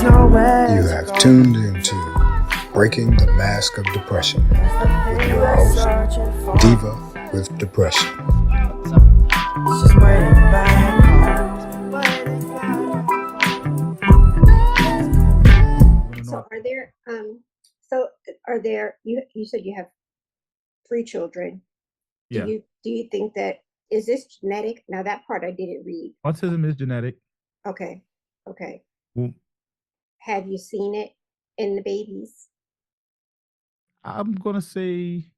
You have tuned into Breaking the Mask of Depression with your host, Diva with Depression. So are there you said you have three children. Do Yeah. you think that is this genetic? Now that part I didn't read. Autism is genetic. Okay. Well, Have you seen it in the babies? I'm gonna say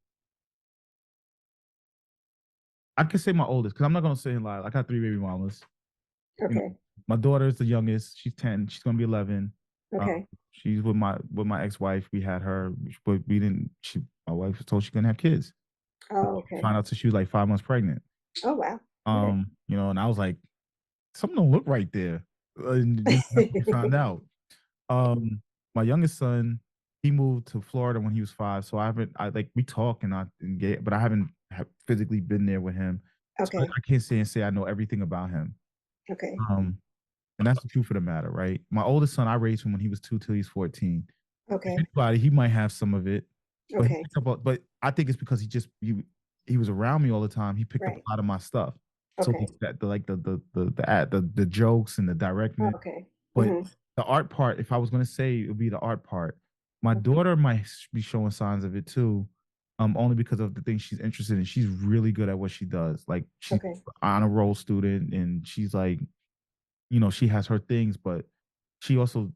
I can say my oldest because I'm not gonna say a lie. I got three baby mamas. You know, Okay. my daughter is the youngest. She's 10. She's gonna be 11. Okay. She's with my ex-wife. We had her, but we didn't. My wife was told she couldn't have kids. Oh, okay. Found out till she was like 5 months pregnant. Oh, wow. Okay. And I was like, something don't look right there. And that's what we found out. My youngest son, he moved to Florida when he was 5. So we talk and get, but I haven't physically been there with him. So Okay. I can't say I know everything about him. Okay. And that's the truth of the matter, right? My oldest son, I raised him when he was 2 till he's 14. Okay. If anybody, he might have some of it, Okay. but I think it's because he was around me all the time. He picked up Right. a lot of my stuff. So Okay. that the jokes and the directness. Okay. But Mhm. the art part, if I was gonna say, it would be the art part. My daughter might be showing signs of it too, only because of the things she's interested in. She's really good at what she does. Like she's Okay. an honor roll student, and she's like, she has her things, but she also,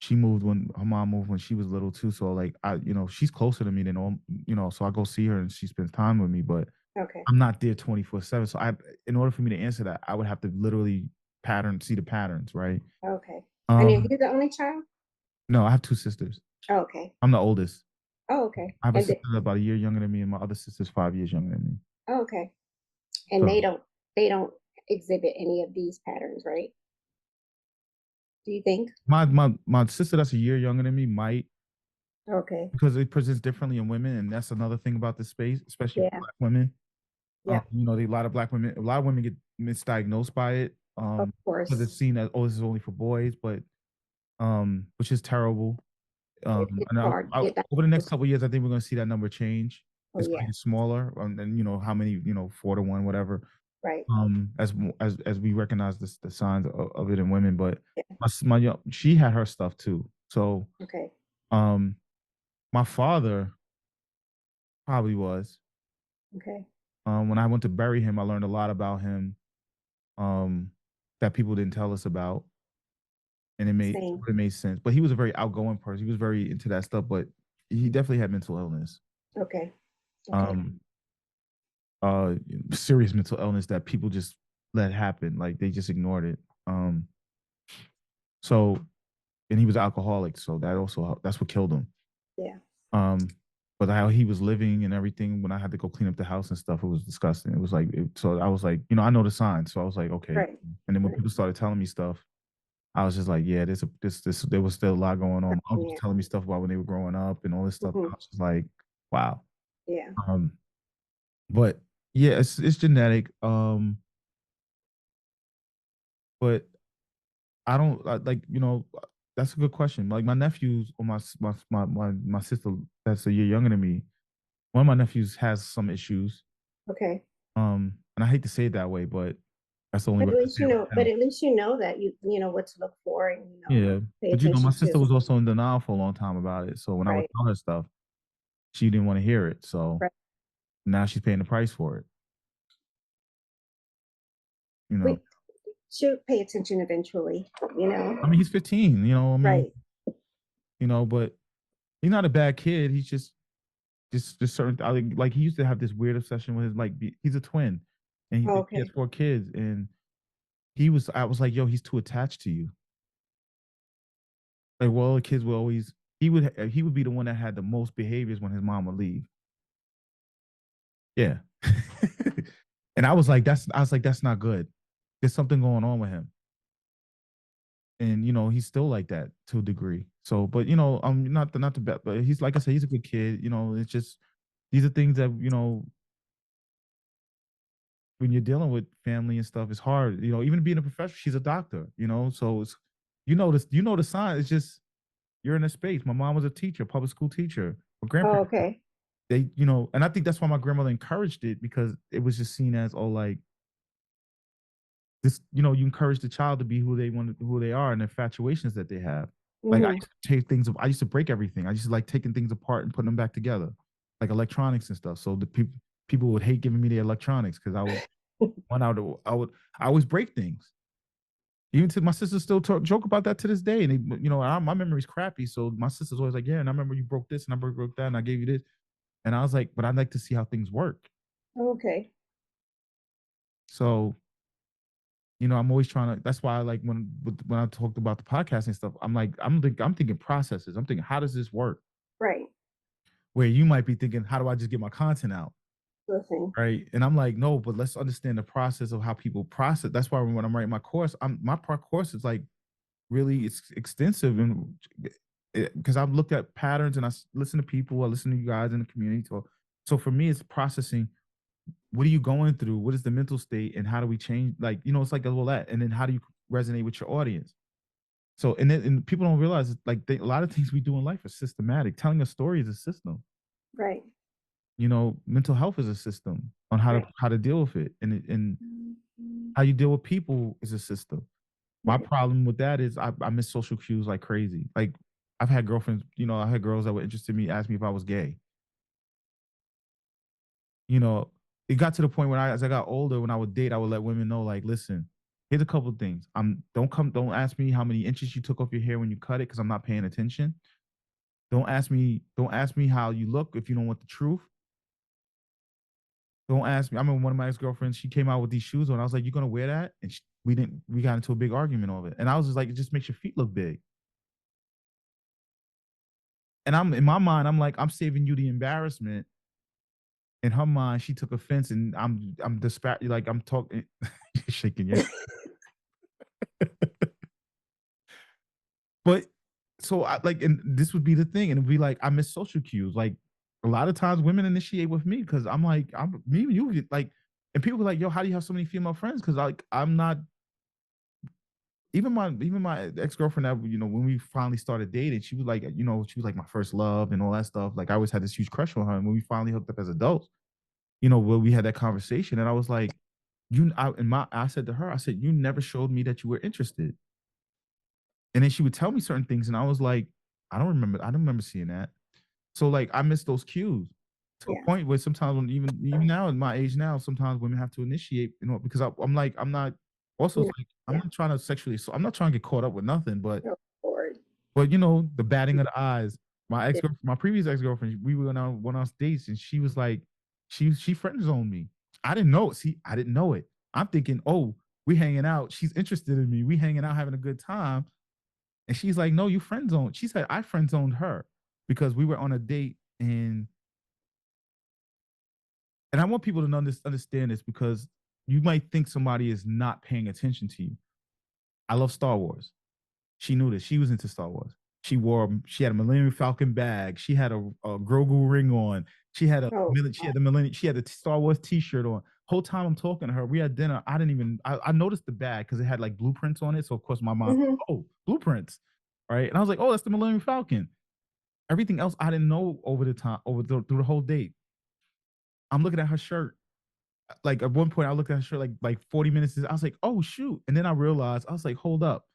she moved when her mom moved when she was little too. So like she's closer to me than all, so I go see her and she spends time with me, but Okay. I'm not there 24/7. So in order for me to answer that, I would have to literally see the patterns, right? Okay. And are Um, you the only child? no, I have two sisters. Oh, okay. I'm the oldest. Oh, okay. I have a And sister that's about a year younger than me, and my other sister's 5 years younger than me. oh, okay. And So they don't exhibit any of these patterns, right? Do you think? my sister that's a year younger than me might, Okay. because it presents differently in women, and that's another thing about this space, especially for Yeah. Black women. Yeah. A lot of women get misdiagnosed by it, Of because course. it's seen as, oh, this is only for boys, but which is terrible. It's And hard to get that. over the next couple of years, I think we're going to see that number change. Oh, It's going to yeah. get smaller, and how many, 4 to 1, whatever. Right. As we recognize the signs of it in women, but Yeah. she had her stuff too. So Okay. um, my father probably was. Okay. When I went to bury him, I learned a lot about him, um, that people didn't tell us about, and Same. it made sense. But he was a very outgoing person. He was very into that stuff, but he definitely had mental illness. Okay. Okay. Um, uh, Serious mental illness that people just let happen, like they just ignored it. So, and he was alcoholic, so that's what killed him. Yeah. Um, but how he was living and everything, when I had to go clean up the house and stuff, it was disgusting. It was like, so I was like, I know the signs, so I was like, okay. Right. And then when Right. people started telling me stuff, I was just like, yeah, there was still a lot going on. My uncle was Yeah. telling me stuff about when they were growing up and all this stuff. I Hmm. was just like, wow. Yeah. Um, but yeah, it's genetic. But I don't like, that's a good question. Like my nephews or my sister that's a year younger than me, one of my nephews has some issues. Okay. And I hate to say it that way, but that's the only But way at I can least say it right but now. at least that you know what to look for and Yeah. pay But my attention sister to. was also in denial for a long time about it. So when I would Right. tell her stuff, she didn't want to hear it. So Right. now she's paying the price for it. You know. We should pay attention eventually. I mean, he's 15, Right. but he's not a bad kid. He's just certain, like he used to have this weird obsession with his, like, he's a twin and he has Okay. 4 kids, and I was like, yo, he's too attached to you. Like, well, the kids will always, he would be the one that had the most behaviors when his mom would leave. Yeah. And I was like, that's not good. There's something going on with him. And he's still like that to a degree. So, but not the best, but he's, like I said, he's a good kid. It's just, these are things that, when you're dealing with family and stuff, it's hard. Even being a professional, she's a doctor, so you know the sign. It's just you're in a space. My mom was a teacher, public school teacher. My Oh, grandparents, okay. they, you know, and I think that's why my grandmother encouraged it because it was just seen as, oh, like this, you know, you encourage the child to be who they want, who they are, and the infatuations that they have. Like I Hmm. used to take things, I used to break everything. I used to like taking things apart and putting them back together, like electronics and stuff. So the people would hate giving me the electronics because I would one out. I always break things. Even to my sisters still joke about that to this day. And they, you know, my memory's crappy. So my sister's always like, yeah, and I remember you broke this and I broke that and I gave you this. And I was like, but I'd like to see how things work. Okay. So, you know, I'm always trying to, that's why I like when I talked about the podcasting stuff, I'm like, I'm thinking processes. I'm thinking, how does this work? Right. Where you might be thinking, how do I just get my content out? Listen. Right. And I'm like, no, but let's understand the process of how people process. That's why when I'm writing my course, my part course is like really it's extensive and because I've looked at patterns and listen to people, I listen to you guys in the community. So for me, it's processing what are you going through, what is the mental state, and how do we change? Like you know, it's like all that, and then how do you resonate with your audience? So and people don't realize like a lot of things we do in life are systematic. Telling a story is a system. Right. You know, mental health is a system on Right. how to deal with it, and how you deal with people is a system. My Right. problem with that is I miss social cues like crazy. Like I've had girlfriends, you know, I had girls that were interested in me, ask me if I was gay. You know, it got to the point where as I got older, when I would date, I would let women know, like, listen, here's a couple of things. Don't ask me how many inches you took off your hair when you cut it, because I'm not paying attention. Don't ask me how you look if you don't want the truth. Don't ask me. I remember one of my ex-girlfriends, she came out with these shoes on. I was like, you're gonna wear that? And we got into a big argument over it. And I was just like, it just makes your feet look big. And I'm in my mind, I'm like, I'm saving you the embarrassment. In her mind, she took offense, and I'm like I'm talking, shaking your. But so I like, and this would be the thing, and it'd be like I miss social cues. Like a lot of times, women initiate with me because I'm like, I'm me and you get like, and people are like, yo, how do you have so many female friends? Because like I'm not even my ex girlfriend that you know when we finally started dating, she was like, you know, she was like my first love and all that stuff. Like I always had this huge crush on her, and when we finally hooked up as adults, you know, where we had that conversation, and I was like, I said to her, I said, you never showed me that you were interested. And then she would tell me certain things, and I was like, I don't remember seeing that. So like I miss those cues to a Yeah. point where sometimes when even now in my age now, sometimes women have to initiate, you know, because I'm like, I'm not also You it's know, like I'm yeah. not trying to sexually, so I'm not trying to get caught up with nothing, Oh, Lord. but you know, the batting of the eyes. Yeah. My previous ex girlfriend, we went on one on dates, and she was like, she friend zoned me. I didn't know it. See, I didn't know it. I'm thinking, oh, we hanging out. She's interested in me. We hanging out, having a good time. And she's like, no, you friend zoned. She said I friend zoned her because we were on a date, and I want people to understand this because you might think somebody is not paying attention to you. I love Star Wars. She knew this. She was into Star Wars. She had a Millennium Falcon bag. She had a Grogu ring on. Oh, She had the Star Wars T-shirt on. Whole time I'm talking to her, we had dinner. I didn't even I noticed the bag because it had like blueprints on it. So of course my mom, hmm. oh, blueprints. Right. And I was like, oh, that's the Millennium Falcon. Everything else I didn't know over the time, through the whole date. I'm looking at her shirt. Like at one point I looked at her shirt like 40 minutes. I was like, oh shoot. And then I realized, I was like, hold up.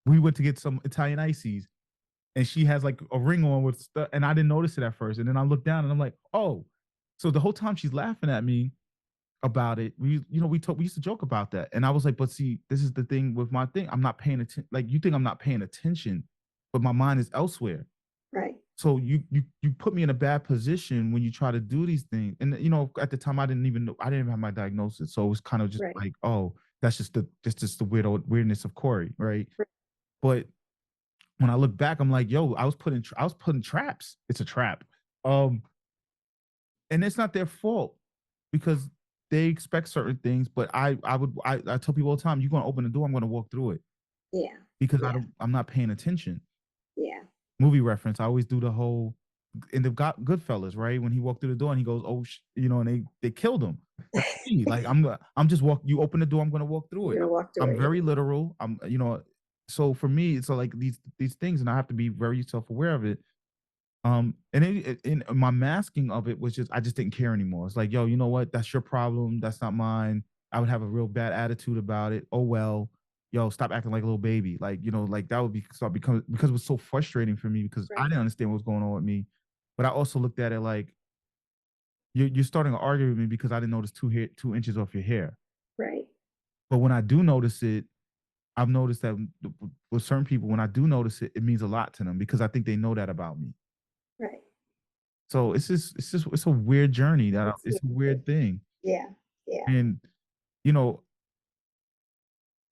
We went to get some Italian ices, and she has like a ring on with stuff, and I didn't notice it at first. And then I looked down and I'm like, oh. So the whole time she's laughing at me about it. We used to joke about that. And I was like, but see, this is the thing with my thing. I'm not paying attention. Like you think I'm not paying attention, but my mind is elsewhere. Right. So you put me in a bad position when you try to do these things. And you know, at the time I didn't even know, I didn't even have my diagnosis. So it was kind of just Right. like, oh, that's just the weirdness of Corey, right? Right. But when I look back, I'm like, yo, I was putting traps. It's a trap. Um, and it's not their fault because they expect certain things. But I tell people all the time, you're gonna open the door, I'm gonna walk through it Yeah. because Yeah. I'm not paying attention. Yeah. Movie reference. I always do the whole in the Goodfellas, right? When he walked through the door and he goes, oh, you know, and they killed him. That's me. Like I'm just walk. You open the door, I'm gonna walk through You're it. gonna walk through I'm it. very literal. I'm, you know, so for me, it's like these things, and I have to be very self aware of it. And in my masking of it was just I just didn't care anymore. It's like, yo, you know what? That's your problem. That's not mine. I would have a real bad attitude about it. Oh well, yo, stop acting like a little baby. Like, like that would be start becoming, because it was so frustrating for me because I Right. didn't understand what was going on with me. But I also looked at it like you're starting to argue with me because I didn't notice 2 inches off your hair. Right. But when I do notice it, I've noticed that with certain people, when I do notice it, it means a lot to them because I think they know that about me. Right. So it's a weird journey Yeah. it's a weird thing. Yeah. Yeah. And you know,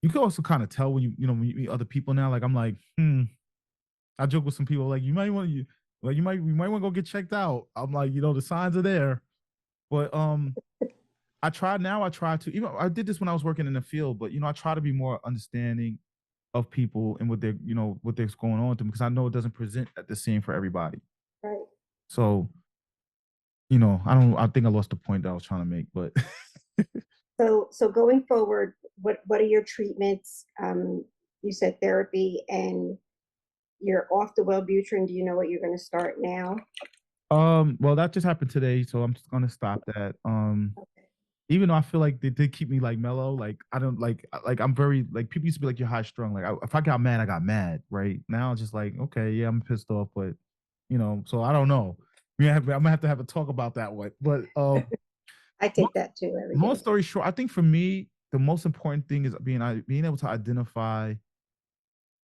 you can also kind of tell when when you meet other people now. Like I'm like, I joke with some people like you might want to go get checked out. I'm like, the signs are there. But I try to, even I did this when I was working in the field, but I try to be more understanding of people and what they're, what they're going on with them because I know it doesn't present the same for everybody. Right. So, I think I lost the point that I was trying to make, but So going forward, what are your treatments? You said therapy, and you're off the Wellbutrin. Do you know what you're going to start now? well, that just happened today, so I'm just gonna stop that. Okay. Even though I feel like they did keep me like mellow, like I don't like I'm very like people used to be like you're high strung. Like if I got mad, I got mad. Right now, it's just like okay, yeah, I'm pissed off, but so I don't know. I'm gonna have to have a talk about that one. But I take that too every long day. story short, I think for me the most important thing is being able to identify.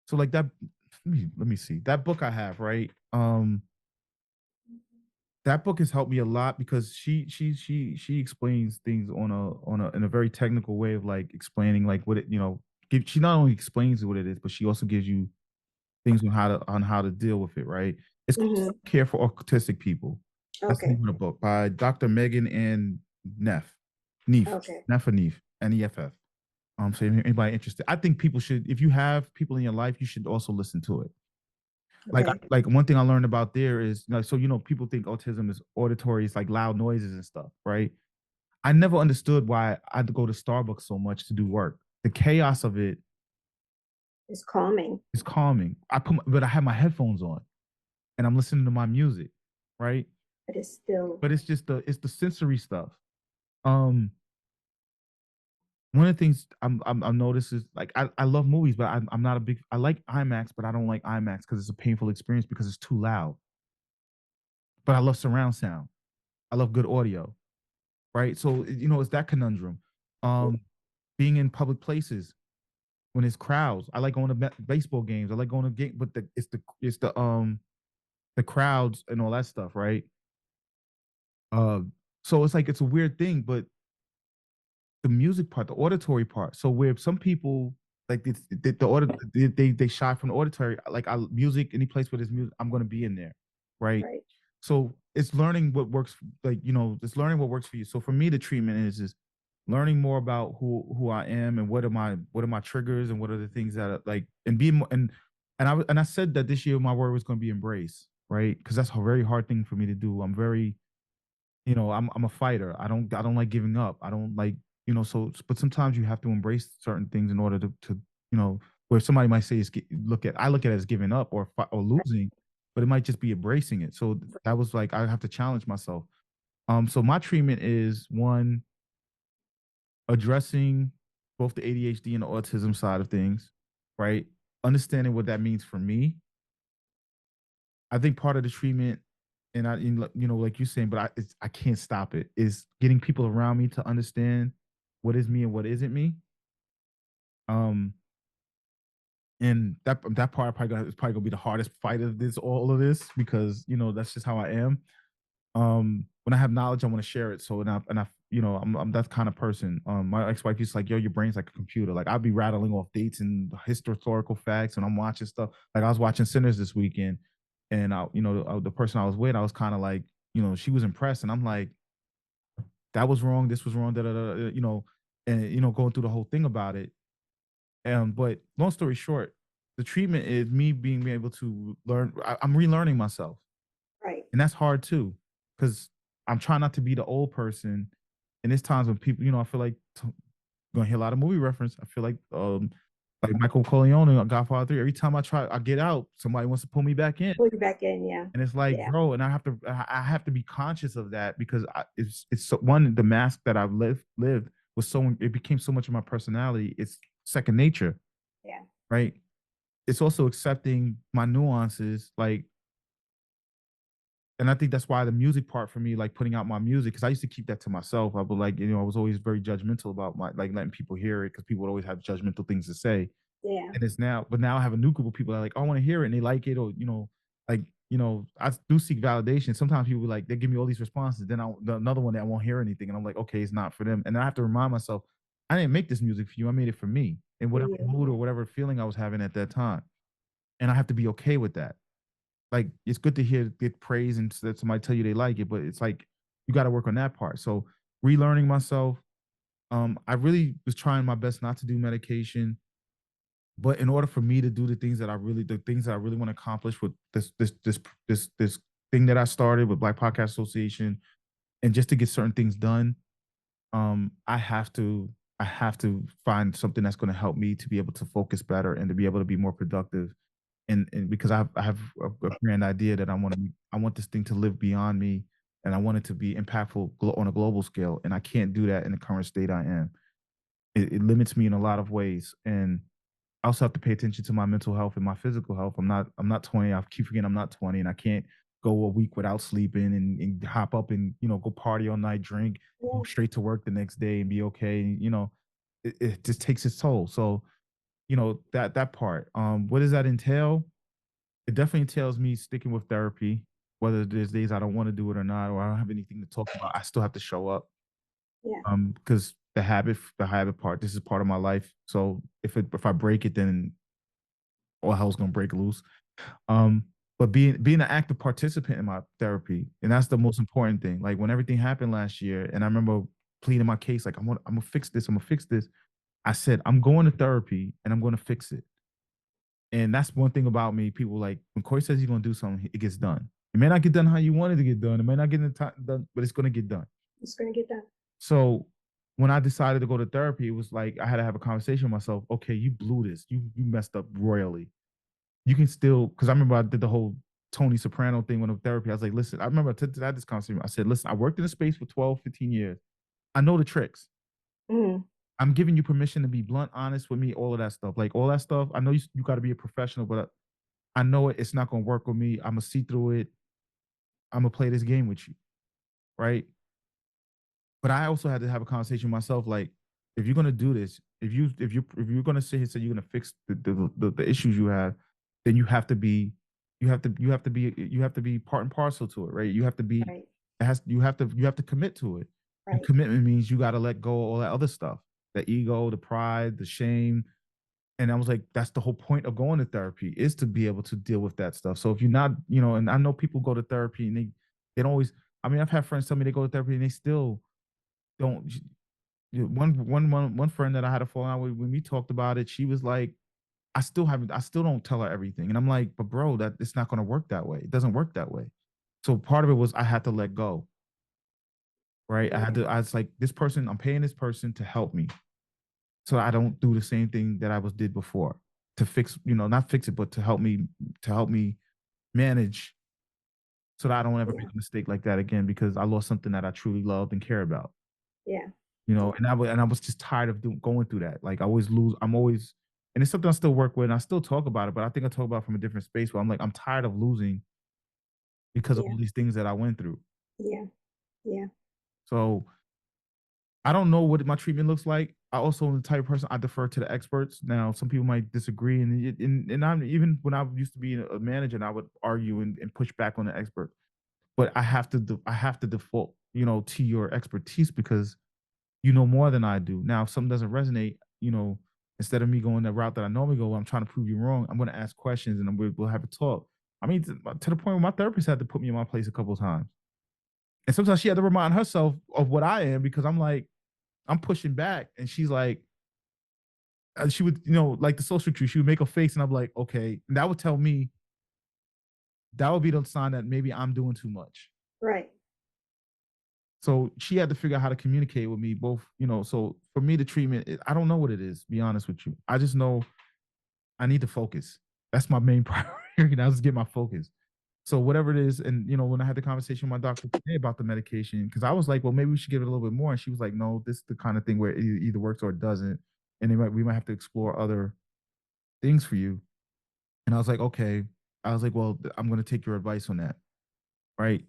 So like that, let me see that book I have, right. That book has helped me a lot because she explains things on a in a very technical way of like explaining like what it she not only explains what it is but she also gives you things on how to deal with it, right. It's called Hmm. Care for Autistic People. That's the Okay. name of the book by Dr. Megan and Neef Okay. Neff and Neef Neff. So if anybody interested, I think people should, if you have people in your life, you should also listen to it. Okay. Like one thing I learned about there is so people think autism is auditory, it's like loud noises and stuff, right? I never understood why I had to go to Starbucks so much to do work. The chaos of it It's calming, is calming. But I have my headphones on and I'm listening to my music, right? but it's still But it's the sensory stuff. Um, One of the things I'm noticed is like I love movies, but I'm not a big. I like IMAX, but I don't like IMAX because it's a painful experience because it's too loud. But I love surround sound. I love good audio, right? So it's that conundrum. Um, Being in public places when it's crowds. I like going to baseball games. I like going to game, but the crowds and all that stuff, right? Uh, so it's like it's a weird thing, but the music part, the auditory part. So where some people like they shy from the auditory, like music, any place where there's music, I'm gonna be in there, right? right. So it's learning what works, like it's learning what works for you. So for me, the treatment is learning more about who I am and what are my triggers and what are the things that are, like and be and I said that this year my word was going to be embrace, right? Because that's a very hard thing for me to do. I'm very I'm a fighter. I don't like giving up. I don't like so but sometimes you have to embrace certain things in order to where somebody might say I look at it as giving up or losing, but it might just be embracing it. So that was like I have to challenge myself. So my treatment is one, addressing both the ADHD and the autism side of things, right? Understanding what that means for me. I think part of the treatment, and like you're saying, but I can't stop it. Is getting people around me to understand what is me and what isn't me. Um, and that part is probably gonna be the hardest fight of all of this because that's just how I am. When I have knowledge, I want to share it. So and I I'm that kind of person. My ex-wife used to like, yo, your brain's like a computer. Like I'll be rattling off dates and historical facts, and I'm watching stuff. Like I was watching Sinners this weekend, and the person I was with, I was kind of like, she was impressed, and I'm like, that was wrong, this was wrong, da da da, and going through the whole thing about it. But long story short, the treatment is me being able to learn. I'm relearning myself, Right. and that's hard too because I'm trying not to be the old person. And there's times when people, I feel like gonna hear a lot of movie reference. I feel like Like Michael Corleone on Godfather 3. Every time I get out, somebody wants to pull me back in. Pull you back in, yeah. And it's like, Yeah. bro, and I have to be conscious of that because it's so, one, the mask that I've lived was so, it became so much of my personality. It's second nature. Yeah. Right. It's also accepting my nuances, like, and I think that's why the music part for me, like putting out my music, because I used to keep that to myself. I would like, I was always very judgmental about my, like, letting people hear it because people would always have judgmental things to say. Yeah. And it's now, but now I have a new group of people that are like, oh, I want to hear it, and they like it, or like, I do seek validation. Sometimes people like they give me all these responses, then another one that I won't hear anything, and I'm like, okay, it's not for them. And then I have to remind myself, I didn't make this music for you. I made it for me, in whatever mood or whatever feeling I was having at that time, and I have to be okay with that. Like, it's good to get praise and that somebody tell you they like it, but it's like you got to work on that part. So relearning myself. I really was trying my best not to do medication, but in order for me to do the things that I really want to accomplish with this thing that I started with Black Podcast Association, and just to get certain things done, I have to find something that's going to help me to be able to focus better and to be able to be more productive. And because I have a grand idea that I want this thing to live beyond me, and I want it to be impactful on a global scale, and I can't do that in the current state I am. It limits me in a lot of ways, and I also have to pay attention to my mental health and my physical health. I'm not 20. I keep forgetting I'm not 20, and I can't go a week without sleeping and hop up and go party all night, drink, go straight to work the next day and be okay. It just takes its toll. So that part. What does that entail? It definitely entails me sticking with therapy, whether there's days I don't want to do it or not, or I don't have anything to talk about. I still have to show up. Yeah. Because the habit part, this is part of my life. So if I break it, then all hell's gonna break loose. Um, but being an active participant in my therapy, and that's the most important thing. Like when everything happened last year, and I remember pleading my case, like I'm gonna fix this. I'm gonna fix this. I said I'm going to therapy and I'm gonna fix it. And that's one thing about me. People like when Corey says he's gonna do something, it gets done. It may not get done how you wanted to get done. It may not get in time done, but it's gonna get done. It's gonna get done. So when I decided to go to therapy, it was like I had to have a conversation with myself. Okay, you blew this. You messed up royally. You can still, because I remember I did the whole Tony Soprano thing when I was therapy. I was like, listen, I remember I had this conversation. I said, listen, I worked in a space for 12, 15 years. I know the tricks. Mm. I'm giving you permission to be blunt, honest with me, all of that stuff. Like all that stuff. I know you got to be a professional, but I know it's not going to work with me. I'm going to see through it. I'm going to play this game with you. Right. But I also had to have a conversation with myself. Like, if you're going to do this, if you're going to sit here and say you're going to fix the issues you have, then you have to be part and parcel to it. Right. You have to be, Right. you have to commit to it. Right. And commitment means you got to let go of all that other stuff, the ego, the pride, the shame. And I was like, that's the whole point of going to therapy, is to be able to deal with that stuff. So if you're not, and I know people go to therapy and they don't always, I mean, I've had friends tell me they go to therapy and they still don't. One friend that I had a falling out with, when we talked about it, she was like, I still don't tell her everything. And I'm like, but bro, that it's not going to work that way. It doesn't work that way. So part of it was I had to let go. Right. I was like, this person, I'm paying this person to help me, so I don't do the same thing that I did before, to fix, not fix it, but to help me manage, so that I don't ever make a mistake like that again, because I lost something that I truly loved and care about. Yeah. And I was just tired of going through that. Like I always lose. And it's something I still work with, and I still talk about it, but I think I talk about it from a different space where I'm like, I'm tired of losing because of all these things that I went through. Yeah. Yeah. So I don't know what my treatment looks like. I also am the type of person, I defer to the experts. Now, some people might disagree, and I'm, even when I used to be a manager, and I would argue and push back on the expert. But I have to default, to your expertise, because you know more than I do. Now, if something doesn't resonate, instead of me going the route that I normally go, I'm trying to prove you wrong, I'm going to ask questions, and we'll have a talk. I mean, to the point where my therapist had to put me in my place a couple of times. And sometimes she had to remind herself of what I am, because I'm like, I'm pushing back, and she's like, she would, like the social truth, she would make a face, and I'm like, okay. And that would tell me, that would be the sign that maybe I'm doing too much. Right. So she had to figure out how to communicate with me both, so for me, the treatment, I don't know what it is, to be honest with you. I just know I need to focus. That's my main priority. Now, just get my focus. So whatever it is, and when I had the conversation with my doctor today about the medication, because I was like, well, maybe we should give it a little bit more, and she was like, no, this is the kind of thing where it either works or it doesn't, and we might have to explore other things for you. And I was like, okay. I was like, well, I'm going to take your advice on that, right?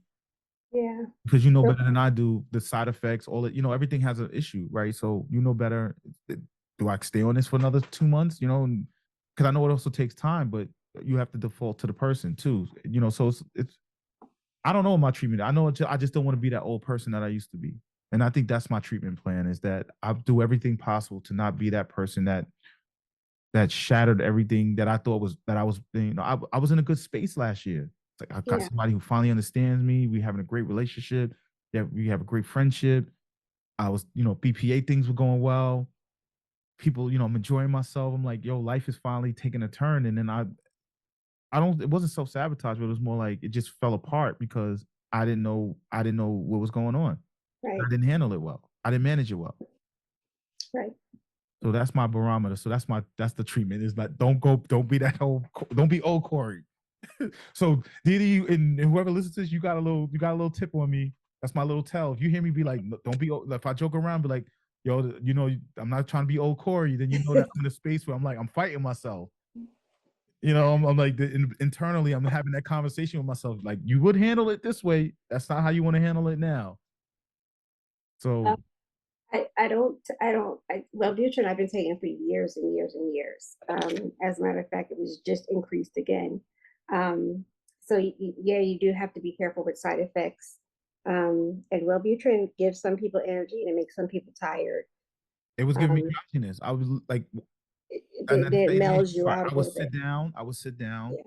Yeah. Because you know So, better than I do the side effects, all that. Everything has an issue, right? So you know better. Do I stay on this for another 2 months? Because I know it also takes time, but you have to default to the person too. So it's I don't know my treatment. I know I just don't want to be that old person that I used to be. And I think that's my treatment plan is that I do everything possible to not be that person that shattered everything that I thought was that I was. I was in a good space last year. It's like I got yeah, somebody who finally understands me. We having a great relationship. Yeah, we have a great friendship. I was, BPA things were going well. People, I'm enjoying myself. I'm like, yo, life is finally taking a turn. And then I don't. It wasn't self sabotage, but it was more like it just fell apart because I didn't know what was going on. I right, didn't handle it well. I didn't manage it well. right. So that's my barometer. So that's the treatment. Is like don't be that old, don't be old Corey. So Didi, and whoever listens to this, you got a little tip on me. That's my little tell. If you hear me be like, don't be old. If I joke around, be like, yo, I'm not trying to be old Corey. Then you know that I'm in a space where I'm like, I'm fighting myself. I'm like internally, I'm having that conversation with myself. Like, you would handle it this way. That's not how you want to handle it now. Um, So Wellbutrin I've been taking for years and years and years. As a matter of fact, it was just increased again. So yeah, you do have to be careful with side effects. And Wellbutrin gives some people energy and it makes some people tired. it was giving me Um, drowsiness. I was like, and then that's it the mellows ADHD you part. out a little bit. I would sit down. Yeah,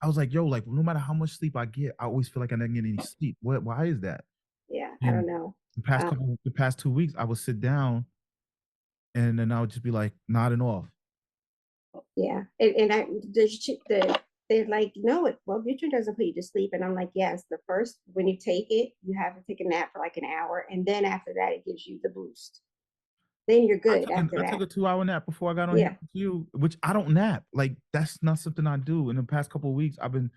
I was like, yo, like no matter how much sleep I get, I always feel like I didn't get any sleep. Why is that? yeah, I don't And know. the past 2 weeks, I would sit down and then I would just be like nodding off. Yeah, and they're like, no, Wellbutrin doesn't put you to sleep, and I'm like, yes, the first when you take it, you have to take a nap for like an hour, and then after that, it gives you the boost. Then you're good after I took that. a 2 hour nap before I got on here Yeah, with you, which I don't nap. Like that's not something I do. In the past couple of weeks, I've been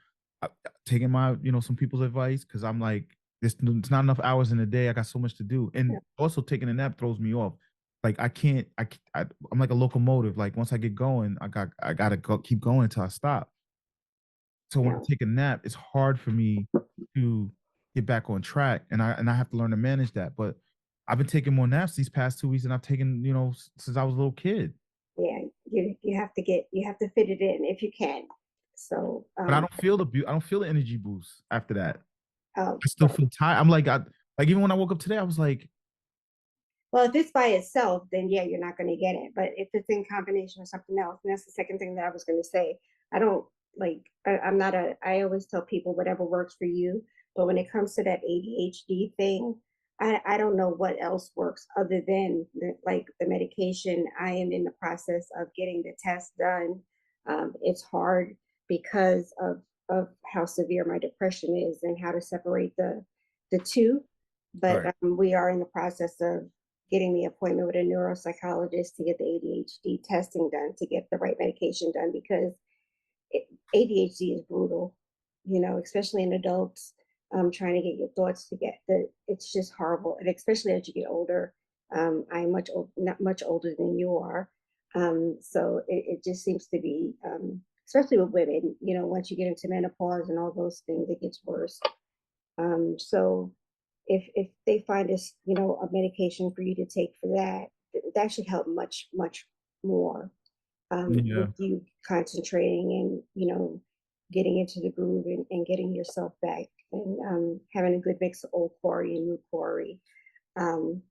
taking my, some people's advice because I'm like, it's not enough hours in a day. I got so much to do, yeah, and also taking a nap throws me off. Like I can't, I'm like a locomotive. Like once I get going, I gotta keep going until I stop. So when I no, take a nap, it's hard for me to get back on track, and I have to learn to manage that. But I've been taking more naps these past 2 weeks than I've taken, since I was a little kid. yeah. You have to fit it in if you can. So, But I don't feel the energy boost after that. I still right. feel tired. I'm like, like even when I woke up today, I was like, Well, if it's by itself, then yeah, you're not going to get it. But if it's in combination with something else, and that's the second thing that I was going to say. I don't like. I'm not a. I always tell people whatever works for you. But when it comes to that ADHD thing, I don't know what else works other than like the medication. I am in the process of getting the test done. It's hard because of how severe my depression is and how to separate the two. But right. we are in the process of getting the appointment with a neuropsychologist to get the ADHD testing done, to get the right medication done, because ADHD is brutal, especially in adults. Trying to get your thoughts to get it's just horrible. And especially as you get older, I'm not much older than you are. So it just seems to be, especially with women, once you get into menopause and all those things, it gets worse. So if they find us, a medication for you to take for that, that should help much, much more, with Yeah. you concentrating and, getting into the groove and getting yourself back and having a good mix of old Corey and new Corey. Um,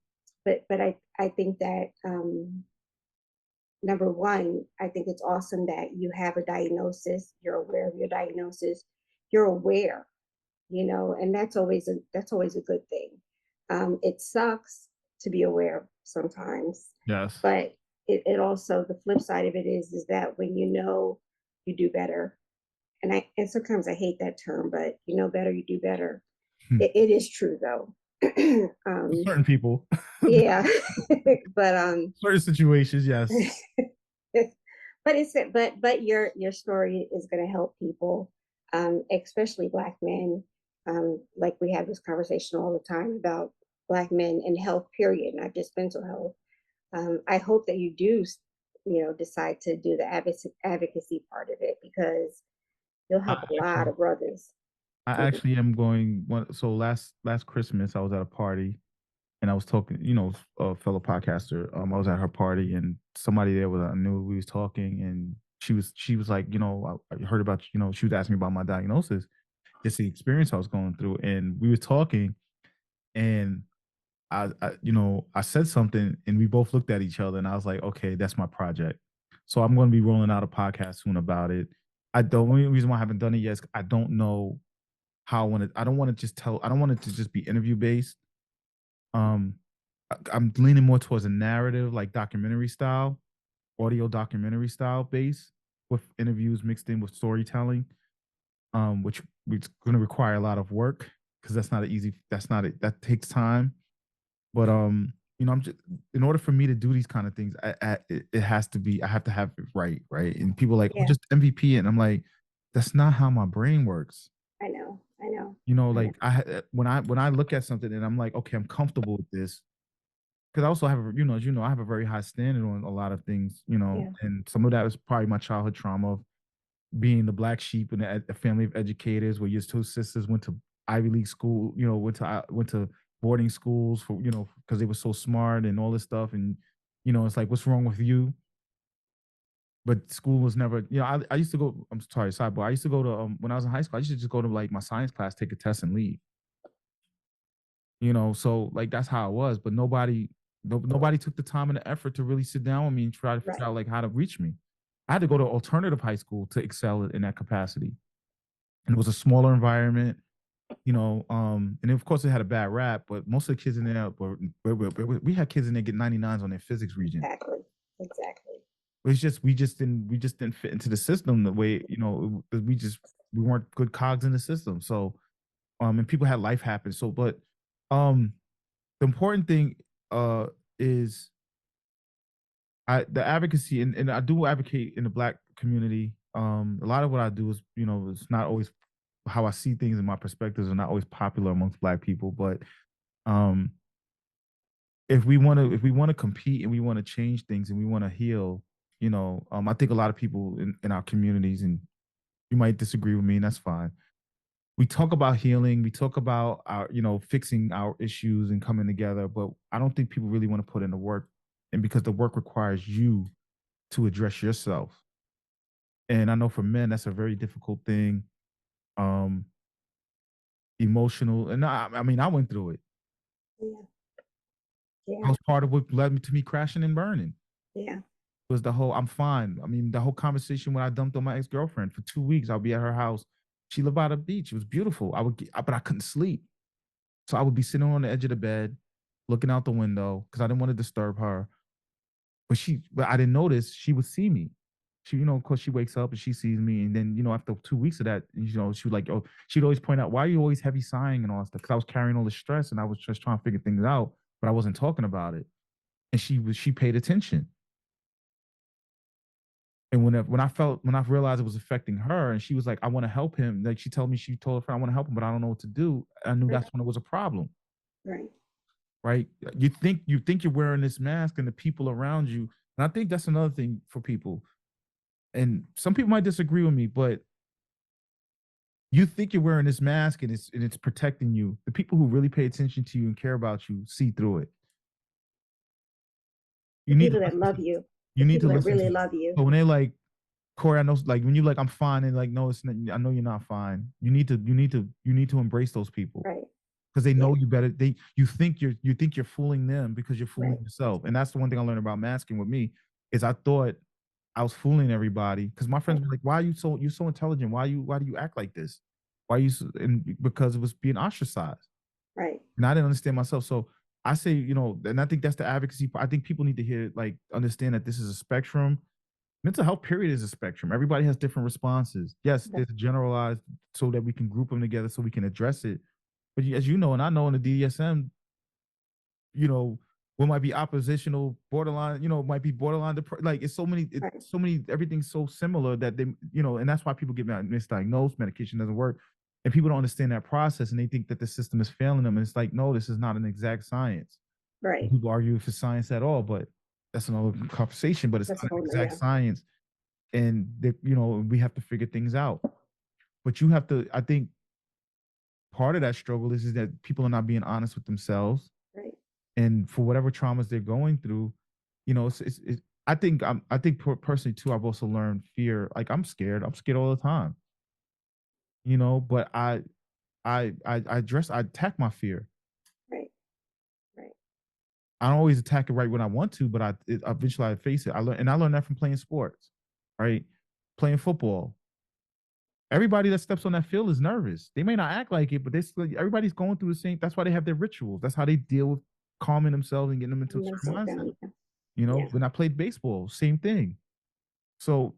but I think that number one, I think it's awesome that you have a diagnosis, you're aware of your diagnosis, you're aware, and that's always a good thing. It sucks to be aware sometimes, Yes. but it also, the flip side of it is that when you do better. And sometimes I hate that term, but better, you do better. It is true though. Certain people, Yeah, but certain situations, yes. But your story is going to help people, especially Black men. Like we have this conversation all the time about Black men and health, period, not just mental health. I hope that you do, decide to do the advocacy part of it, because you'll I help a lot actually of brothers. I With actually am going one. So last Christmas, I was at a party and I was talking, a fellow podcaster. I was at her party and somebody there was I knew we was talking and she was like, I heard about, she was asking me about my diagnosis, just the experience I was going through, and we were talking, and I said something, and we both looked at each other, and I was like, okay, that's my project. So I'm going to be rolling out a podcast soon about it. The only reason why I haven't done it yet is I don't know how I want to. I don't want to just tell. I don't want it to just be interview based. Um, I'm leaning more towards a narrative, like documentary style, audio documentary style base, with interviews mixed in with storytelling. Which going to require a lot of work because that's not an easy. That's not it. That takes time. But I'm just, in order for me to do these kind of things, it has to be. I have to have it right, right. And people are like, oh, Yeah, just MVP, and I'm like, that's not how my brain works. I know, I know. Like when I look at something and I'm like, okay, I'm comfortable with this, because I also have, as I have a very high standard on a lot of things, Yeah, and some of that is probably my childhood trauma of being the black sheep in a family of educators, where your two sisters went to Ivy League school, went to boarding schools for, because they were so smart and all this stuff, and it's like, what's wrong with you? But school was never, I used to go. I'm sorry, sidebar. I used to go to when I was in high school. I used to just go to like my science class, take a test, and leave. So like that's how it was. But nobody took the time and the effort to really sit down with me and try to figure right. out like how to reach me. I had to go to alternative high school to excel in that capacity, and it was a smaller environment. And of course it had a bad rap, but most of the kids in there we had kids in there get 99s on their physics region. Exactly, exactly. It's just we just didn't fit into the system the way, we weren't good cogs in the system. So and people had life happen. So but um the important thing is the advocacy, and I do advocate in the black community. A lot of what I do is, it's not always how I see things, and my perspectives are not always popular amongst black people. But um, if we want to compete and we want to change things and we want to heal, I think a lot of people in our communities, and you might disagree with me, and that's fine. We talk about healing, we talk about our, fixing our issues and coming together, but I don't think people really want to put in the work, and because the work requires you to address yourself. And I know for men that's a very difficult thing. Um, Emotional, and I mean, I went through it. Yeah, I yeah, was part of what led me to me crashing and burning. yeah. Was the whole I'm fine. I mean, the whole conversation when I dumped on my ex girlfriend for 2 weeks. I'll be at her house. She lived by the beach. It was beautiful. But I couldn't sleep. So I would be sitting on the edge of the bed, looking out the window because I didn't want to disturb her. But I didn't notice she would see me. She, of course, she wakes up and she sees me, and then, after 2 weeks of that, she was like, oh, she'd always point out, why are you always heavy sighing and all that stuff? Because I was carrying all the stress and I was just trying to figure things out, but I wasn't talking about it. And she paid attention. And when I realized it was affecting her, and she was like, I want to help him. Like she told her friend, I want to help him, but I don't know what to do. I knew Right, that's when it was a problem, right. right? You think you're wearing this mask, and the people around you, and I think that's another thing for people. And some people might disagree with me, but you think you're wearing this mask and it's protecting you. The people who really pay attention to you and care about you see through it. The You need to people that listen love to you, you the need to people that listen really to. love you. So when they like, Corey, I know, like when you like I'm fine, and like, no, it's not, I know you're not fine. You need to embrace those people Right. because they Yeah. know you better. You think you're fooling them because you're fooling Right. yourself. And that's the one thing I learned about masking with me is I thought I was fooling everybody because my friends Right. were like, "Why are you so intelligent? Why do you act like this? Why you?" And because it was being ostracized, Right. and I didn't understand myself. So I say, and I think that's the advocacy part. I think people need to hear, like, understand that this is a spectrum. Mental health, period, is a spectrum. Everybody has different responses. Yes, Right. there's generalized so that we can group them together so we can address it. But as you know, and I know in the DSM, you know, what might be oppositional, borderline, might be borderline like Right. so many, everything's so similar that they, and that's why people get misdiagnosed, medication doesn't work. And people don't understand that process and they think that the system is failing them. And it's like, no, this is not an exact science. Right. People argue if it's science at all, but that's another conversation, but it's That's a not an whole, exact yeah. science. And we have to figure things out. But you have to, I think part of that struggle is that people are not being honest with themselves, Right. and for whatever traumas they're going through, I think personally too, I've also learned fear. Like I'm scared all the time, but I attack my fear. Right. Right. I don't always attack it right when I want to, but eventually I face it. I learned that from playing sports, right? Playing football. Everybody that steps on that field is nervous. They may not act like it, but everybody's going through the same. That's why they have their rituals. That's how they deal with calming themselves and getting them into a And certain myself mindset. down. Yeah. When I played baseball, same thing. So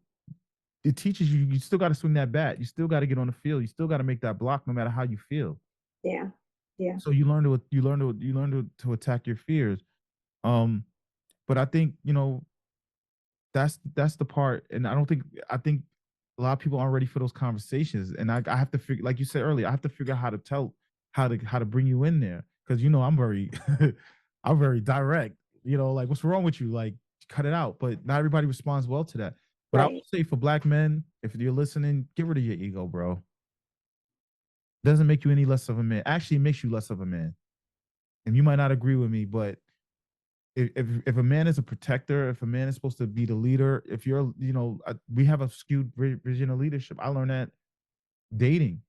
it teaches you, you still got to swing that bat. You still got to get on the field. You still got to make that block no matter how you feel. Yeah. Yeah. So you learn to attack your fears. Um, but I think, that's the part. And I think a lot of people aren't ready for those conversations. And I have to figure, like you said earlier, I have to figure out how to bring you in there. Cause I'm very I'm very direct, like what's wrong with you? Like cut it out. But not everybody responds well to that. But I would Right. say for black men, if you're listening, get rid of your ego, bro. Doesn't make you any less of a man. Actually, it makes you less of a man. And you might not agree with me, but if a man is a protector, if a man is supposed to be the leader, if you're, we have a skewed vision of leadership. I learned that dating.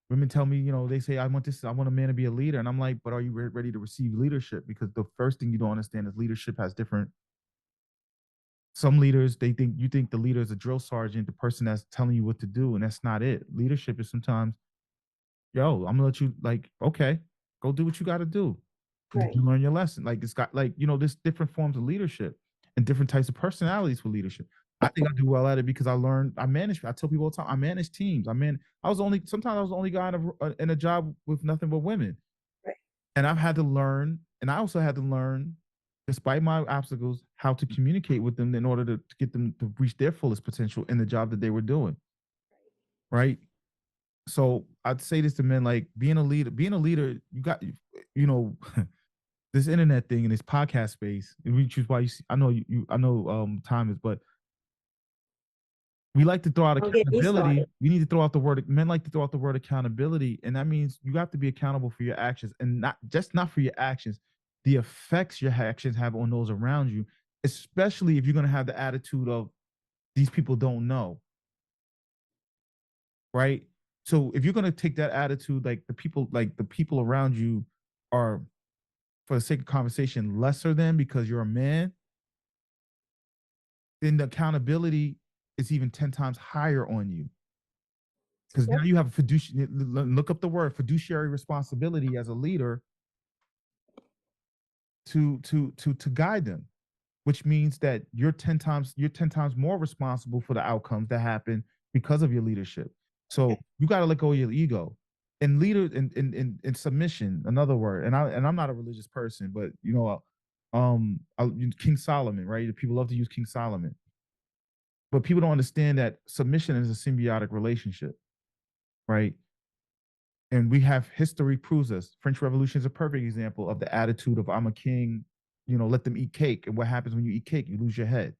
Women tell me, they say, I want a man to be a leader. And I'm like, but are you ready to receive leadership? Because the first thing you don't understand is leadership has different. Some leaders, you think the leader is a drill sergeant, the person that's telling you what to do. And that's not it. Leadership is sometimes, yo, I'm gonna let you, like, okay, go do what you got to do. Did Right. you learn your lesson? Like it's got, like, there's different forms of leadership and different types of personalities for leadership. I think I do well at it because I manage. I tell people all the time, I manage teams. Sometimes I was the only guy in a job with nothing but women. Right. And I've had to learn, and I also had to learn, despite my obstacles, how to communicate with them in order to get them to reach their fullest potential in the job that they were doing. Right. So I'd say this to men, like being a leader, you got, you know, this internet thing and this podcast space, which is why you see, I know time is, but we like to throw out Don't get me accountability. started. We need to throw out the word, men like to throw out the word accountability. And that means you have to be accountable for your actions, and not for your actions, the effects your actions have on those around you, especially if you're going to have the attitude of these people don't know. Right. So if you're going to take that attitude, like the people around you are, for the sake of conversation, lesser than because you're a man, then the accountability is even 10 times higher on you. Because now Yep. you have a fiduciary, look up the word fiduciary responsibility as a leader to guide them, which means that you're 10 times more responsible for the outcomes that happen because of your leadership. So you got to let go of your ego. And leader in submission, another word. And I'm not a religious person, but King Solomon, right? People love to use King Solomon. But people don't understand that submission is a symbiotic relationship, right? And we have history proves us. French Revolution is a perfect example of the attitude of I'm a king, let them eat cake. And what happens when you eat cake? You lose your head,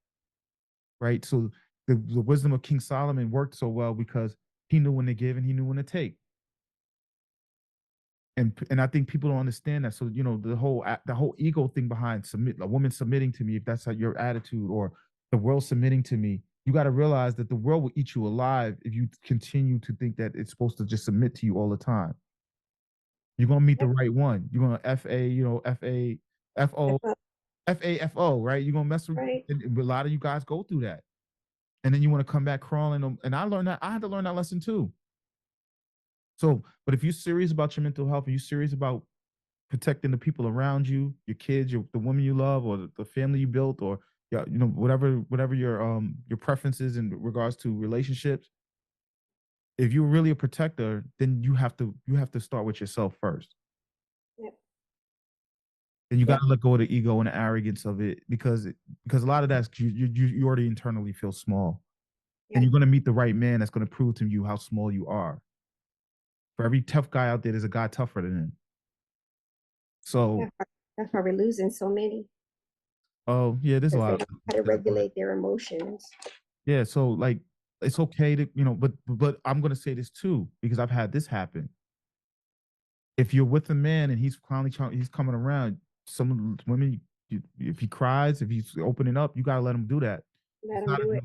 right? So the wisdom of King Solomon worked so well because he knew when to give and he knew when to take. And I think people don't understand that. So the whole ego thing behind a woman submitting to me, if that's your attitude, or the world submitting to me, you got to realize that the world will eat you alive if you continue to think that it's supposed to just submit to you all the time. You're gonna meet the Yep. right one. You're gonna FO, FAFO, right? You're gonna mess with, Right. and a lot of you guys go through that, and then you want to come back crawling. And I learned that I had to learn that lesson too. So, but if you're serious about your mental health, and you're serious about protecting the people around you, your kids, the woman you love, or the family you built, or yeah, whatever your preferences in regards to relationships. If you're really a protector, then you have to start with yourself first. Yep. And you Yeah. got to let go of the ego and the arrogance of it because a lot of that's you already internally feel small, and Yeah. you're going to meet the right man that's going to prove to you how small you are. For every tough guy out there, there's a guy tougher than him. So, That's why we're losing so many oh yeah, there's a because they lot don't of know how to regulate their emotions. yeah. So like, it's okay to but I'm going to say this too because I've had this happen. If you're with a man and he's finally he's coming around, some women, if he cries, if he's opening up, you gotta let him do that. Let them do it.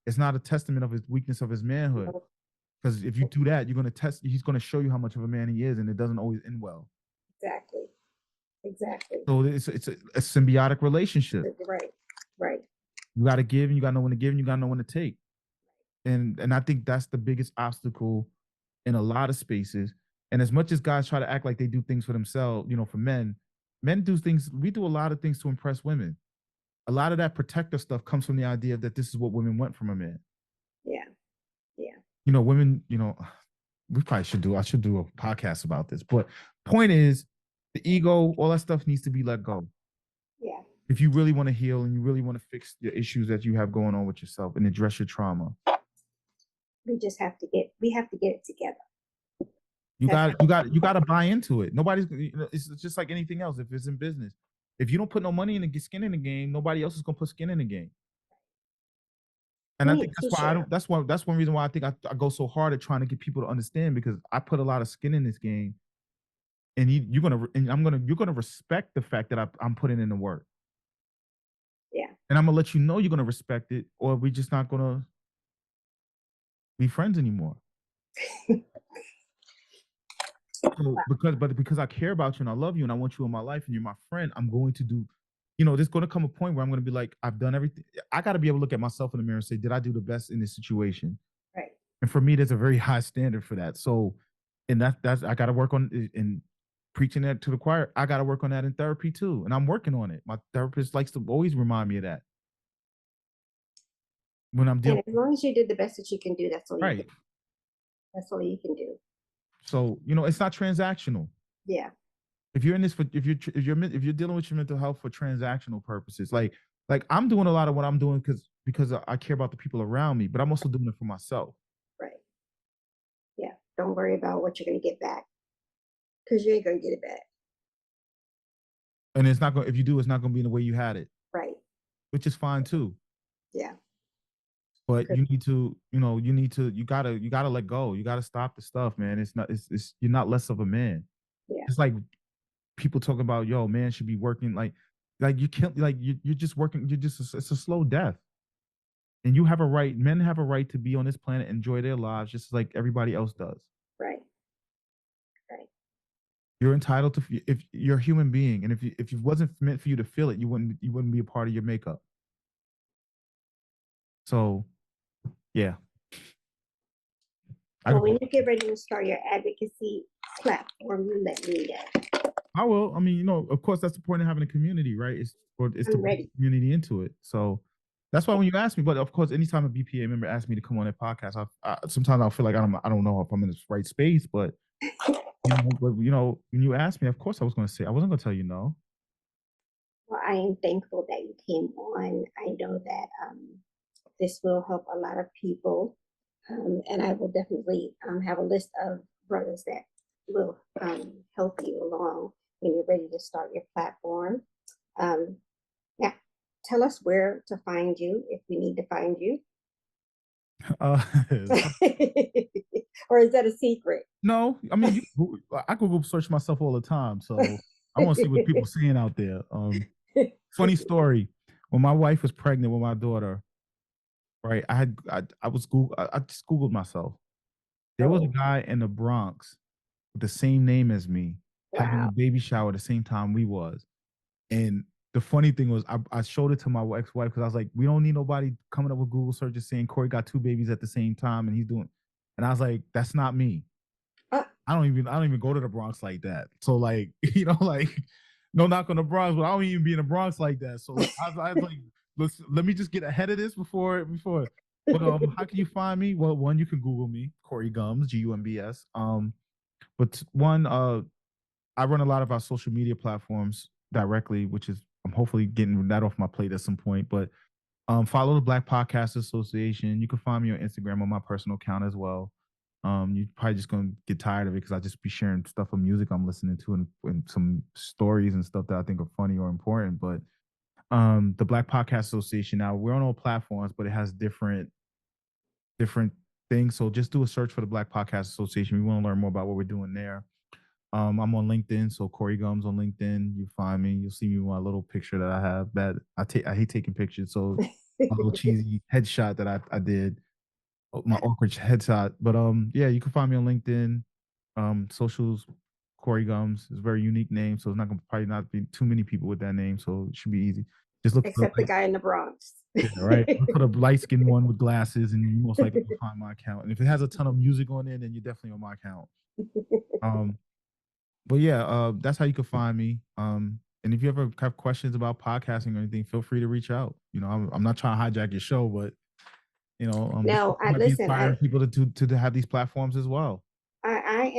It's not a testament of his weakness of his manhood. No, Because if you do that, you're gonna test. He's gonna show you how much of a man he is, and it doesn't always end well. exactly. Exactly. So it's a symbiotic relationship. Right. Right. You got to give, and you got to know when to give, and you got to know when to take. And I think that's the biggest obstacle in a lot of spaces. And as much as guys try to act like they do things for themselves, for men do things. We do a lot of things to impress women. A lot of that protector stuff comes from the idea that this is what women want from a man. Yeah. Yeah. Women, we probably should do. I should do a podcast about this. But point is, the ego, all that stuff needs to be let go. Yeah. If you really want to heal and you really want to fix the issues that you have going on with yourself and address your trauma, we have to get it together. you got to buy into it. Nobody's. It's just like anything else. If it's in business, if you don't put no money in the skin in the game, nobody else is gonna put skin in the game. And I think that's why I don't. That's one reason why I think I go so hard at trying to get people to understand because I put a lot of skin in this game, and you're gonna respect the fact that I'm putting in the work. Yeah. And I'm gonna let you know you're gonna respect it, or we just not gonna be friends anymore. So because I care about you and I love you and I want you in my life and you're my friend, I'm going to do, there's going to come a point where I'm going to be like, I've done everything. I got to be able to look at myself in the mirror and say, did I do the best in this situation? Right. And for me, there's a very high standard for that. So, and that's I got to work on in preaching that to the choir. I got to work on that in therapy too, and I'm working on it. My therapist likes to always remind me of that when I'm dealing. And as long as you did the best that you can do, that's all. Right. That's all you can do. So it's not transactional. Yeah. If you're in this if you're dealing with your mental health for transactional purposes, like I'm doing a lot of what I'm doing because I care about the people around me, but I'm also doing it for myself. Right. Yeah. Don't worry about what you're going to get back because you ain't going to get it back. And it's not going. If you do, it's not going to be in the way you had it. Right. Which is fine too. Yeah. But you need to, you gotta let go. You gotta stop the stuff, man. It's you're not less of a man. Yeah. It's like people talk about, yo, man should be working like you can't you're just working. It's a slow death. And you have a right. Men have a right to be on this planet, enjoy their lives, just like everybody else does. Right. Right. You're entitled to. If you're a human being, and if it wasn't meant for you to feel it, you wouldn't be a part of your makeup. So, yeah. So when you get ready to start your advocacy platform, you let me know. I will. I mean, of course, that's the point of having a community, right? It's to bring the community into it. So that's why when you ask me, but of course, anytime a BPA member asks me to come on their podcast, sometimes I'll feel like I don't know if I'm in the right space, but when you ask me, of course, I was going to say I wasn't going to tell you no. Well, I am thankful that you came on. I know that this will help a lot of people. And I will definitely have a list of brothers that will help you along when you're ready to start your platform. Yeah, tell us where to find you if we need to find you. Or is that a secret? No, I mean, I Google search myself all the time, so I want to see what people are seeing out there. Funny story: when my wife was pregnant with my daughter. Right. I just Googled myself. There was a guy in the Bronx with the same name as me having a baby shower at the same time we was. And the funny thing was I showed it to my ex-wife because I was like, we don't need nobody coming up with Google searches saying Corey got 2 babies at the same time and he's doing. And I was like, that's not me. I don't even go to the Bronx like that. So like, no knock on the Bronx, but I don't even be in the Bronx like that. So I was like, let me just get ahead of this before. But how can you find me? Well, one, you can Google me, Corey Gumbs, Gumbs. But one, I run a lot of our social media platforms directly, which is I'm hopefully getting that off my plate at some point. But follow the Black Podcast Association. You can find me on Instagram on my personal account as well. You're probably just gonna get tired of it because I just be sharing stuff of music I'm listening to and some stories and stuff that I think are funny or important. But the Black Podcast Association, now we're on all platforms, but it has different things. So just do a search for the Black Podcast Association. We want to learn more about what we're doing there. I'm on LinkedIn, so Corey Gumbs on LinkedIn. You find me. You'll see me with my little picture that I have. That I take. I hate taking pictures, so a little cheesy headshot that I did. My awkward headshot. But yeah, you can find me on LinkedIn. Socials, Corey Gumbs. It's a very unique name, so it's not gonna probably not be too many people with that name, so it should be easy. Just look for Except the guy in the Bronx. yeah, right. Look for the light skinned one with glasses, and you most likely will find my account. And if it has a ton of music on there, then you're definitely on my account. Um, but yeah, that's how you can find me. And if you ever have questions about podcasting or anything, feel free to reach out. You know, I'm not trying to hijack your show, but this No, I might be listen. inspiring people to have these platforms as well. I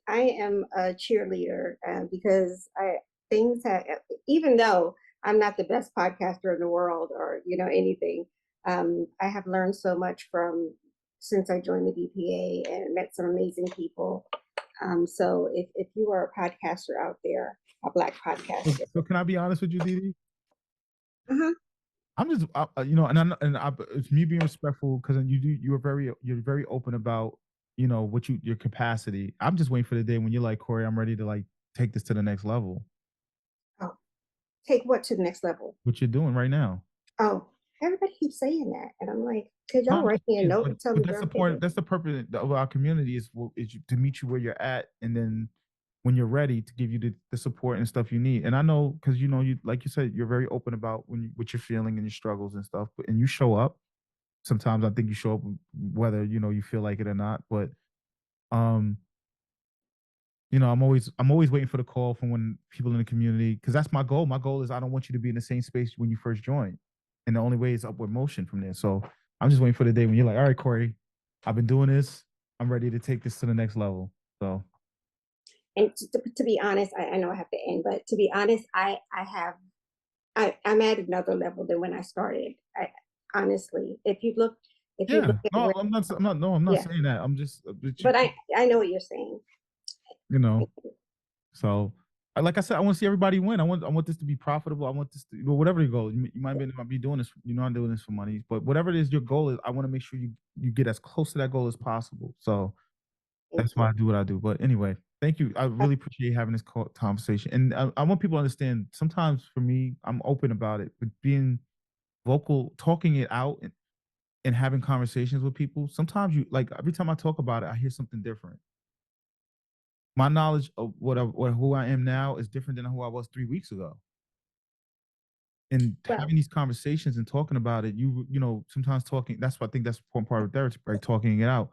am a cheerleader because I things have, even though I'm not the best podcaster in the world or anything, I have learned so much from since I joined the BPA and met some amazing people. So if you are a podcaster out there, a Black podcaster, So can I be honest with you, Didi? uh-huh. I'm just, it's me being respectful because you're very open about, what your capacity. I'm just waiting for the day when you're like, Corey, I'm ready to like take this to the next level. Oh, take what to the next level? What you're doing right now. Oh, everybody keeps saying that, and I'm like, could No, y'all I'm write just me a saying, note and tell but me that's where the I'm point. headed? That's the purpose of our community to meet you where you're at, and then when you're ready to give you the support and stuff you need. And I know because you like you said you're very open about what you're feeling and your struggles and stuff, and you show up. Sometimes I think you show up whether you feel like it or not. But um, I'm always waiting for the call from when people in the community because that's my goal. My goal is I don't want you to be in the same space when you first join, and the only way is upward motion from there. So I'm just waiting for the day when you're like, all right, Corey, I've been doing this. I'm ready to take this to the next level. So And to be honest, I know I have to end, but to be honest, I'm at another level than when I started. I honestly, if you yeah, look at no, where, I'm not yeah, saying that. I'm just, but I know what you're saying. you know. So, like I said, I want to see everybody win. I want this to be profitable. I want this to whatever your goal. You might be doing this. You're not doing this for money, but whatever it is your goal is, I want to make sure you get as close to that goal as possible. So Thank that's why you. I do what I do. But anyway, thank you. I really appreciate having this conversation, and I want people to understand. Sometimes for me, I'm open about it, but being vocal, talking it out, and having conversations with people. Sometimes you like every time I talk about it, I hear something different. My knowledge of who I am now is different than who I was 3 weeks ago. And Well, having these conversations and talking about it, sometimes talking. That's what I think that's one part of therapy, right? Talking it out.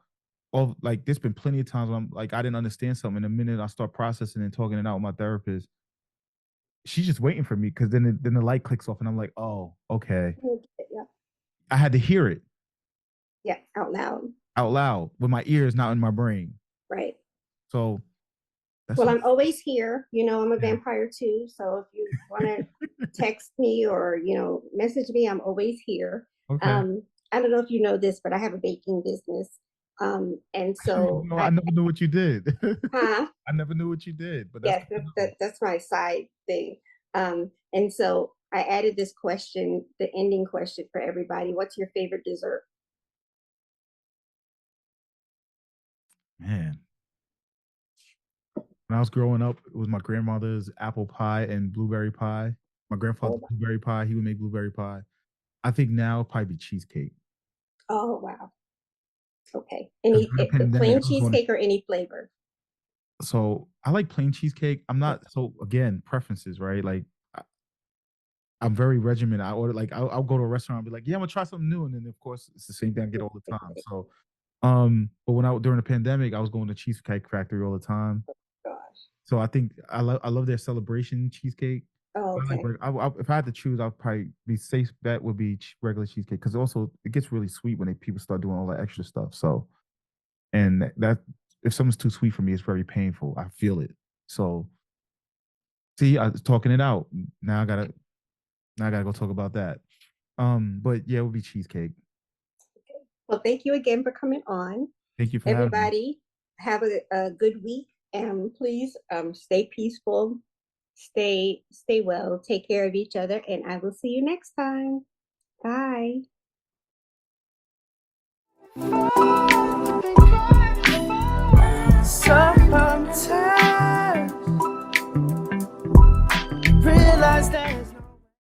All like there's been plenty of times when I'm like I didn't understand something. And the minute I start processing and talking it out with my therapist, she's just waiting for me because then the light clicks off and I'm like, oh, okay. yeah, I had to hear it yeah, out loud, out loud with my ears, not in my brain. right? So that's Well, all. I'm always here. I'm a Yeah. vampire too. So if you want to text me or message me, I'm always here. Okay. Um, I don't know if you know this, but I have a baking business, and so I never knew what you did. huh? I never knew what you did, but that's Yes, good to know. that's my side thing. And so I added this question, the ending question for everybody. What's your favorite dessert? Man, when I was growing up, it was my grandmother's apple pie and blueberry pie. My grandfather's Oh, blueberry pie, he would make blueberry pie. I think now it'd probably be cheesecake. oh wow. Okay. Because Any during the pandemic, plain I was going cheesecake or any flavor? so I like plain cheesecake. I'm not so again, preferences, right? Like I'm very regimented. I order like I'll go to a restaurant and be like, yeah, I'm gonna try something new. And then of course it's the same thing I get all the time. So but when I during the pandemic, I was going to Cheesecake Factory all the time. Gosh. So I think I love their celebration cheesecake. Oh, I like okay. if I had to choose, I'd probably be safe bet would be regular cheesecake because also it gets really sweet when people start doing all that extra stuff. So and that if something's too sweet for me, it's very painful. I feel it. So See, I was talking it out. Now I gotta go talk about that. But yeah, it would be cheesecake. Well, thank you again for coming on. Thank you for having me. Everybody, have a good week, and please stay peaceful, stay well, take care of each other, and I will see you next time. Bye.